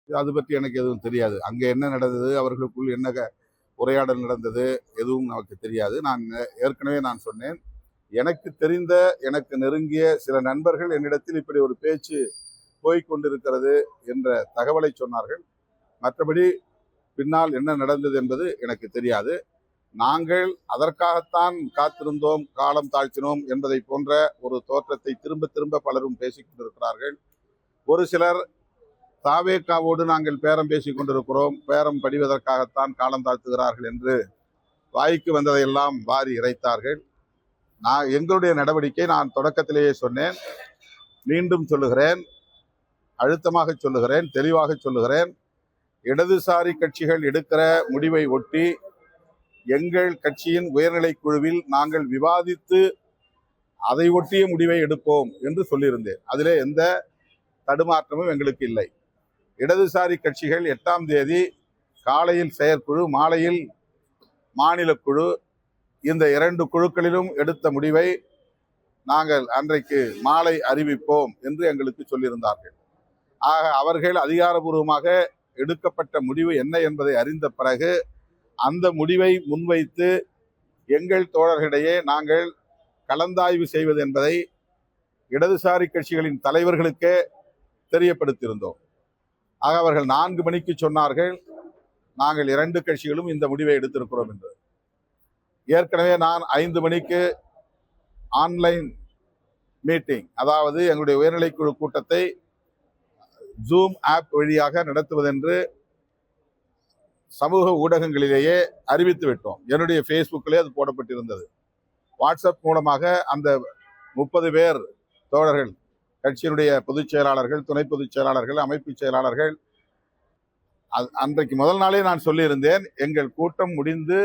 அது பற்றி எனக்கு எதுவும் தெரியாது. அங்கே என்ன நடந்தது, அவர்களுக்குள் என்ன உரையாடல் நடந்தது, எதுவும் நமக்கு தெரியாது. ஏற்கனவே நான் சொன்னேன், எனக்கு தெரிந்த, எனக்கு நெருங்கிய சில நண்பர்கள் என்னிடத்தில் இப்படி ஒரு பேச்சு போய்கொண்டிருக்கிறது என்ற தகவலை சொன்னார்கள். மற்றபடி பின்னால் என்ன நடந்தது என்பது எனக்கு தெரியாது. நாங்கள் அதற்காகத்தான் காத்திருந்தோம், காலம் தாழ்த்தினோம் என்பதை போன்ற ஒரு தோற்றத்தை திரும்ப திரும்ப பலரும் பேசிக் கொண்டிருக்கிறார்கள். ஒரு சிலர் தாவேக்காவோடு நாங்கள் பேரம் பேசிக் கொண்டிருக்கிறோம், பேரம் படிவதற்காகத்தான் காலம் தாழ்த்துகிறார்கள் என்று வாய்க்கு வந்ததையெல்லாம் வாரி இறைத்தார்கள். எங்களுடைய நடவடிக்கை நான் தொடக்கத்திலேயே சொன்னேன், மீண்டும் சொல்லுகிறேன், அழுத்தமாக சொல்லுகிறேன், தெளிவாக சொல்லுகிறேன். இடதுசாரி கட்சிகள் எடுக்கிற முடிவை ஒட்டி எங்கள் கட்சியின் உயர்நிலை குழுவில் நாங்கள் விவாதித்து அதை ஒட்டிய முடிவை எடுப்போம் என்று சொல்லியிருந்தேன். அதிலே எந்த தடுமாற்றமும் எங்களுக்கு இல்லை. இடதுசாரி கட்சிகள் 8ஆம் தேதி காலையில் செயற்குழு, மாலையில் மாநில குழு, இந்த 2 குழுக்களிலும் எடுத்த முடிவை நாங்கள் அன்றைக்கு மாலை அறிவிப்போம் என்று எங்களுக்கு சொல்லியிருந்தார்கள். ஆக அவர்கள் அதிகாரபூர்வமாக எடுக்கப்பட்ட முடிவு என்ன என்பதை அறிந்த பிறகு அந்த முடிவை முன்வைத்து எங்கள் தோழர்களிடையே நாங்கள் கலந்தாய்வு செய்வது என்பதை இடதுசாரி கட்சிகளின் தலைவர்களுக்கே தெரியப்படுத்தியிருந்தோம். ஆக அவர்கள் 4 மணிக்கு சொன்னார்கள், நாங்கள் 2 கட்சிகளும் இந்த முடிவை எடுத்திருக்கிறோம் என்று. ஏற்கனவே நான் 5 மணிக்கு ஆன்லைன் மீட்டிங், அதாவது எங்களுடைய உயர்நிலைக்குழு கூட்டத்தை ஜூம் ஆப் வழியாக நடத்துவதென்று சமூக ஊடகங்களிலேயே அறிவித்து விட்டோம். என்னுடைய ஃபேஸ்புக்கிலே அது போடப்பட்டிருந்தது. வாட்ஸ்அப் மூலமாக அந்த 30 பேர் தோழர்கள், கட்சியினுடைய பொதுச் செயலாளர்கள், துணை பொதுச் செயலாளர்கள், அமைப்பு செயலாளர்கள், அன்றைக்கு முதல் நாளே நான் சொல்லியிருந்தேன், எங்கள் கூட்டம் முடிந்து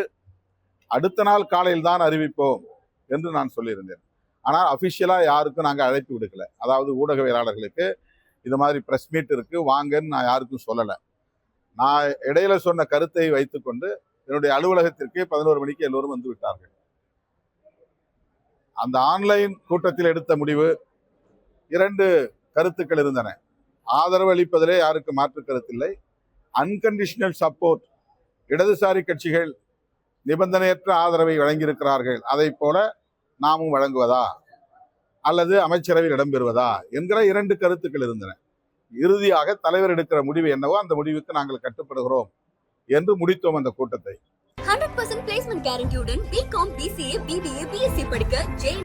அடுத்த நாள் காலையில் தான் அறிவிப்போம் என்று நான் சொல்லியிருந்தேன். ஆனால் அஃபிஷியலாக யாருக்கும் நாங்கள் அழைப்பு விடுக்கல. அதாவது ஊடகவியலாளர்களுக்கு இது மாதிரி ப்ரெஸ் மீட் இருக்கு வாங்கன்னு நான் யாருக்கும் சொல்லலை. நான் இடையில சொன்ன கருத்தை வைத்துக்கொண்டு என்னுடைய அலுவலகத்திற்கு 11 மணிக்கு எல்லோரும் வந்து விட்டார்கள். அந்த ஆன்லைன் கூட்டத்தில் எடுத்த முடிவு 2 கருத்துக்கள் இருந்தன. ஆதரவு அளிப்பதிலே யாருக்கு மாற்று கருத்தில்லை. அன்கண்டிஷனல் சப்போர்ட், இடதுசாரி கட்சிகள் நிபந்தனையற்ற ஆதரவை வழங்கியிருக்கிறார்கள், அதை போல நாமும் வழங்குவதா அல்லது அமைச்சரவையில் இடம்பெறுவதா என்கிற 2 கருத்துக்கள் இருந்தன. இறுதியாக தலைவர் எடுக்கிற முடிவு என்னவோ அந்த முடிவுக்கு நாங்கள் கட்டுப்படுகிறோம் என்று முடித்தோம் அந்த கூட்டத்தை. 100% placement கேரண்டியுடன் BCom, BCA, BBA, BSc படிக்க